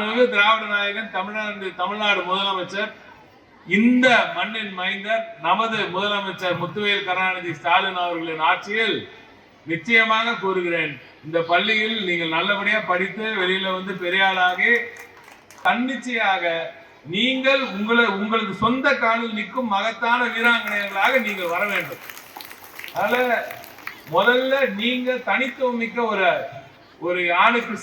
மாண்புமிகு திராவிட நாயகன் தமிழ்நாடு முதலமைச்சர், இந்த மண்ணின் மைந்தர் நமது முதலமைச்சர் முத்துவேல் கருணாநிதி ஸ்டாலின் அவர்களின் ஆட்சியில் நிச்சயமாக கூறுகிறேன், இந்த பள்ளியில் நீங்கள் நல்லபடியா படித்து வெளியில வந்து பெரியாளாகி தன்னிச்சையாக நீங்கள் உங்களது சொந்த காலில் நிற்கும் மகத்தான வீராங்கனைகளாக நீங்கள் வர வேண்டும். அதனால முதல்ல நீங்க தனித்துவம் மிக்க ஒரு ஆணுக்கு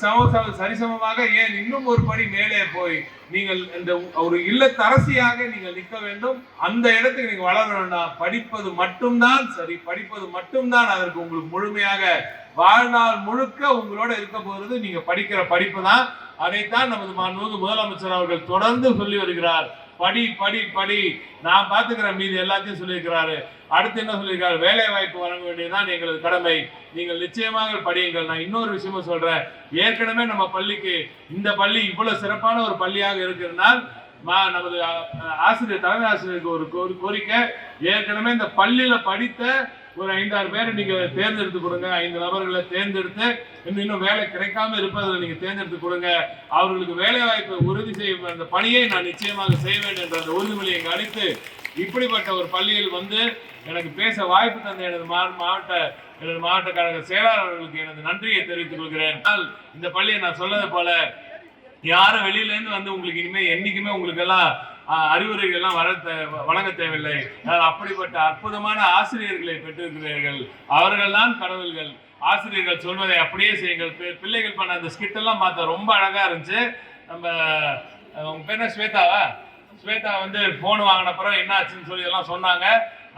சரிசமமாக ஏன் இன்னும் ஒரு படி மேலே போய் நீங்கள் இந்த ஒரு இல்லத்தரசியாக நீங்கள் நிற்க வேண்டும். அந்த இடத்துக்கு நீங்க வளர வேண்டாம். படிப்பது மட்டும்தான் சரி, படிப்பது மட்டும்தான் அதற்கு உங்களுக்கு முழுமையாக வாழ்நாள் முழுக்க உங்களோட இருக்க போறது நீங்க படிக்கிற படிப்பு தான். அதைத்தான் நமது மாண்புமிகு முதலமைச்சர் அவர்கள் தொடர்ந்து சொல்லி வருகிறார். படி படி படி, நான் பார்த்துக்கிறேன், மீது எல்லாத்தையும் சொல்லியிருக்கிறாரு. அடுத்து என்ன சொல்லியிருக்காரு, வேலை வாய்ப்பு வழங்க வேண்டியதுதான் எங்களது கடமை, நீங்கள் நிச்சயமாக படியுங்கள். நான் இன்னொரு விஷயமும் சொல்றேன், ஏற்கனவே நம்ம பள்ளிக்கு இந்த பள்ளி இவ்வளவு சிறப்பான ஒரு பள்ளியாக இருக்கிறதுனால் நமது ஆசிரியர் தலைமை ஆசிரியருக்கு ஒரு கோரிக்கை, ஏற்கனவே இந்த பள்ளியில படித்த ஒரு 5-6 பேரை நீங்க தேர்ந்தெடுத்து கொடுங்க. 5 நபர்களை தேர்ந்தெடுத்து இன்னும் வேலை கிடைக்காம இருப்பதில் நீங்க தேர்ந்தெடுத்து கொடுங்க. அவர்களுக்கு வேலை வாய்ப்பை உறுதி செய்யும் அந்த பணியை நான் நிச்சயமாக செய்வேன் என்ற அந்த உறுதிமொழியை அளித்து, இப்படிப்பட்ட ஒரு பள்ளியில் வந்து எனக்கு பேச வாய்ப்பு தந்த எனது மாவட்ட கழக செயலாளர்களுக்கு எனது நன்றியை தெரிவித்துக் கொள்கிறேன். இந்த பள்ளியை நான் சொன்னது போல யாரும் வெளியில இருந்து வந்து உங்களுக்கு இனிமே என்னைக்குமே உங்களுக்கு எல்லாம் அறிவுரைகள் எல்லாம் வழங்க தேவையில்லை. அப்படிப்பட்ட அற்புதமான ஆசிரியர்களை பெற்றிருக்கிறீர்கள். அவர்கள் தான் கடவுள்கள். ஆசிரியர்கள் சொல்வதை அப்படியே செய்யுங்கள். பிள்ளைகள் பண்ண அந்த ஸ்கிட் எல்லாம் பார்த்த ரொம்ப அழகா இருந்துச்சு. நம்ம உங்க பேர் ஸ்வேதாவா? ஸ்வேதா வந்து போன் வாங்கின பிறகு என்ன ஆச்சுன்னு சொல்லி எல்லாம் சொன்னாங்க.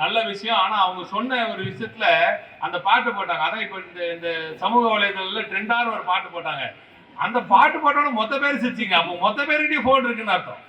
நல்ல விஷயம். ஆனா அவங்க சொன்ன ஒரு விஷயத்துல அந்த பாட்டு போட்டாங்க. அதான் இப்ப இந்த சமூக வலைதளத்துல ட்ரெண்டான ஒரு பாட்டு போட்டாங்க. அந்த பாட்டு போட்டோன்னு மொத்த பேர் சிரிச்சிங்க. அப்போ மொத்த பேருக்கிட்டே போன் இருக்குன்னு அர்த்தம்.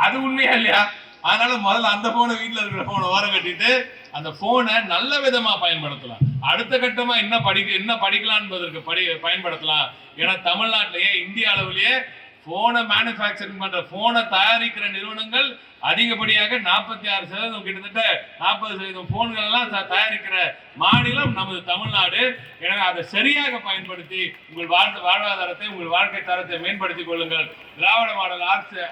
அது உண்மையா இல்லையா? அதனால முதல்ல அந்த போனை, வீட்டுல இருக்கிற போனை ஓரம் கட்டிட்டு அந்த போனை நல்ல விதமா பயன்படுத்தலாம். அடுத்த கட்டமா என்ன படிக்கலாம் என்பதற்கு பயன்படுத்தலாம். ஏன்னா தமிழ்நாட்டிலேயே இந்திய அளவிலேயே போனை மேனுஃபேக்சரிங் பண்ற போனை தயாரிக்கிற நிறுவனங்கள் அதிகப்படியாக 46%, கிட்டத்தட்ட 40% போன்கள் எல்லாம் தயாரிக்கிற மாநிலம் நமது தமிழ்நாடு. எனவே அதை சரியாக பயன்படுத்தி உங்கள் வாழ்வாதாரத்தை, உங்கள் வாழ்க்கை தரத்தை மேம்படுத்திக் கொள்ளுங்கள். திராவிட மாடல்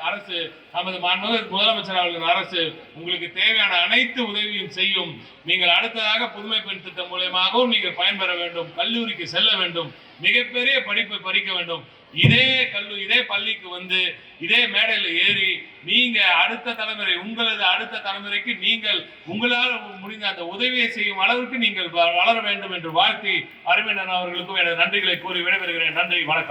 அரசு நமது மாண்புமிகு முதலமைச்சர் அவர்களின் அரசு உங்களுக்கு தேவையான அனைத்து உதவியும் செய்யும். நீங்கள் அடுத்ததாக புதுமை பெண் திட்டம் மூலமாகவும் நீங்கள் பயன்பெற வேண்டும். கல்லூரிக்கு செல்ல வேண்டும். மிகப்பெரிய படிப்பை படிக்க வேண்டும். இதே பள்ளிக்கு வந்து இதே மேடையில் ஏறி நீங்க அடுத்த தலைமுறை, உங்களது அடுத்த தலைமுறைக்கு நீங்கள் உங்களால் முடிந்த அந்த உதவியை செய்யும் அளவுக்கு நீங்கள் வளர வேண்டும் என்று வாழ்த்தி அருமையான அவர்களுக்கும் எனது நன்றிகளை கூறி விடைபெறுகிறேன். நன்றி, வணக்கம்.